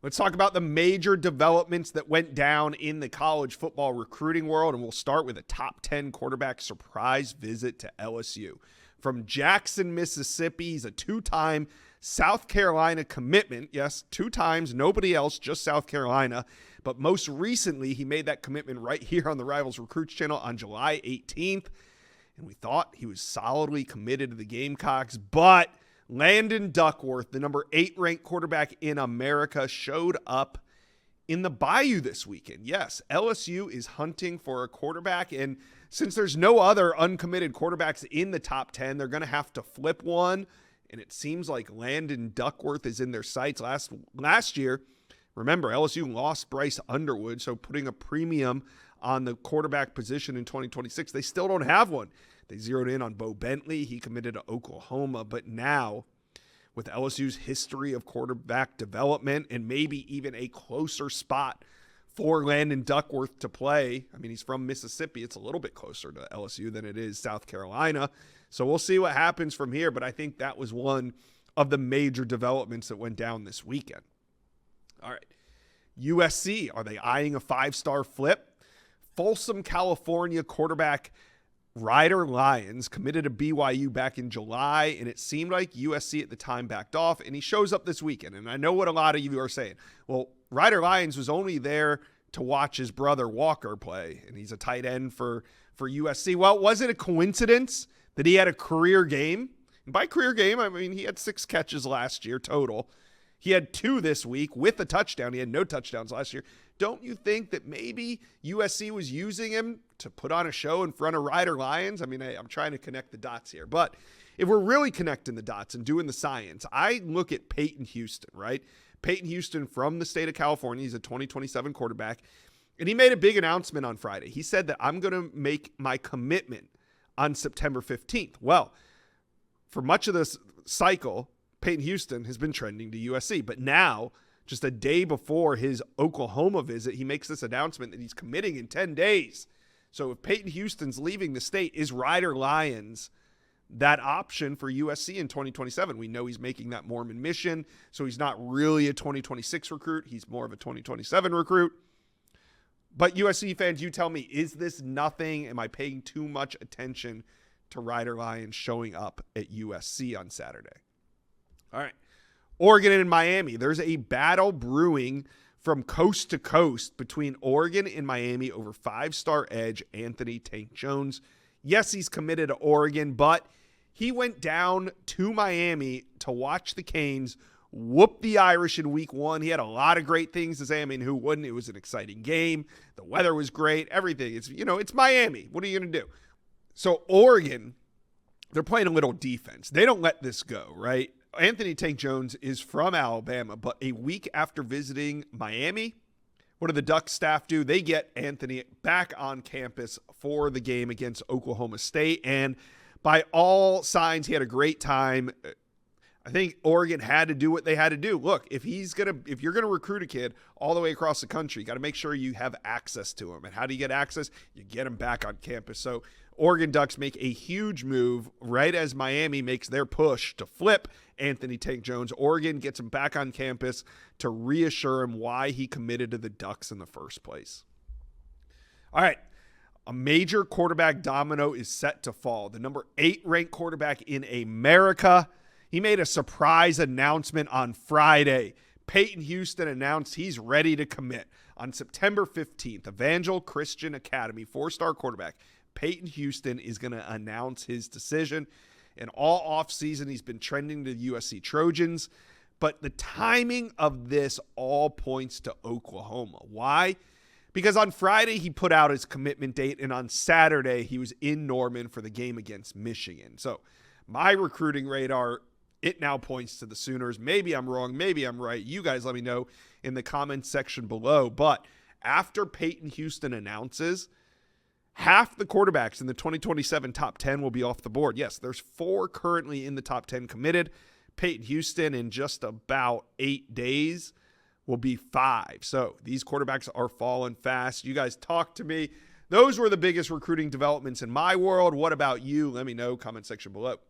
Let's talk about the major developments that went down in the college football recruiting world, and we'll start with a top 10 quarterback surprise visit to LSU. From Jackson, Mississippi, he's a two-time South Carolina commitment. Yes, 2 times, nobody else, just South Carolina. But most recently, he made that commitment right here on the Rivals Recruits channel on July 18th. And we thought he was solidly committed to the Gamecocks, but Landon Duckworth, the number 8 ranked quarterback in America, showed up in the Bayou this weekend. Yes, LSU is hunting for a quarterback, and since there's no other uncommitted quarterbacks in the top 10, they're going to have to flip one, and it seems like Landon Duckworth is in their sights. Last year, remember, LSU lost Bryce Underwood, so putting a premium on the quarterback position in 2026, they still don't have one. They zeroed in on Bo Bentley. He committed to Oklahoma. But now, with LSU's history of quarterback development and maybe even a closer spot for Landon Duckworth to play, I mean, he's from Mississippi. It's a little bit closer to LSU than it is South Carolina. So we'll see what happens from here. But I think that was one of the major developments that went down this weekend. All right. USC, are they eyeing a 5-star flip? Folsom, California quarterback Ryder Lyons committed to BYU back in July, and it seemed like USC at the time backed off, and he shows up this weekend. And I know what a lot of you are saying. Well, Ryder Lyons was only there to watch his brother Walker play, and he's a tight end for USC. Well, was it a coincidence that he had a career game? And by career game, I mean he had 6 catches last year total. He had 2 this week with a touchdown. He had no touchdowns last year. Don't you think that maybe USC was using him to put on a show in front of Ryder Lyons? I mean, I'm trying to connect the dots here. But if we're really connecting the dots and doing the science, I look at Peyton Houston, right? Peyton Houston from the state of California. He's a 2027 quarterback. And he made a big announcement on Friday. He said that I'm going to make my commitment on September 15th. Well, for much of this cycle, Peyton Houston has been trending to USC. But now, just a day before his Oklahoma visit, he makes this announcement that he's committing in 10 days. So if Peyton Houston's leaving the state, is Ryder Lyons that option for USC in 2027? We know he's making that Mormon mission, so he's not really a 2026 recruit. He's more of a 2027 recruit. But USC fans, you tell me, is this nothing? Am I paying too much attention to Ryder Lyons showing up at USC on Saturday? All right. Oregon and Miami. There's a battle brewing from coast to coast between Oregon and Miami over 5-star edge Anthony Tank Jones. Yes, he's committed to Oregon, but he went down to Miami to watch the Canes whoop the Irish in week 1. He had a lot of great things to say. I mean, who wouldn't? It was an exciting game. The weather was great. Everything. It's Miami. What are you going to do? So Oregon, they're playing a little defense. They don't let this go, right? Anthony Tank Jones is from Alabama, but a week after visiting Miami, what do the Ducks staff do? They get Anthony back on campus for the game against Oklahoma State, and by all signs, he had a great time. I think Oregon had to do what they had to do. Look, if you're gonna recruit a kid all the way across the country, you got to make sure you have access to him. And how do you get access? You get him back on campus. So Oregon Ducks make a huge move right as Miami makes their push to flip Anthony Tank Jones. Oregon gets him back on campus to reassure him why he committed to the Ducks in the first place. All right. A major quarterback domino is set to fall. The number 8 ranked quarterback in America. He made a surprise announcement on Friday. Peyton Houston announced he's ready to commit. On September 15th, Evangel Christian Academy, 4-star quarterback, Peyton Houston is going to announce his decision. And all offseason, he's been trending to the USC Trojans. But the timing of this all points to Oklahoma. Why? Because on Friday, he put out his commitment date, and on Saturday, he was in Norman for the game against Michigan. So my recruiting radar, it now points to the Sooners. Maybe I'm wrong. Maybe I'm right. You guys let me know in the comments section below. But after Peyton Houston announces, half the quarterbacks in the 2027 top 10 will be off the board. Yes, there's 4 currently in the top 10 committed. Peyton Houston in just about 8 days will be 5. So these quarterbacks are falling fast. You guys talk to me. Those were the biggest recruiting developments in my world. What about you? Let me know. Comment section below.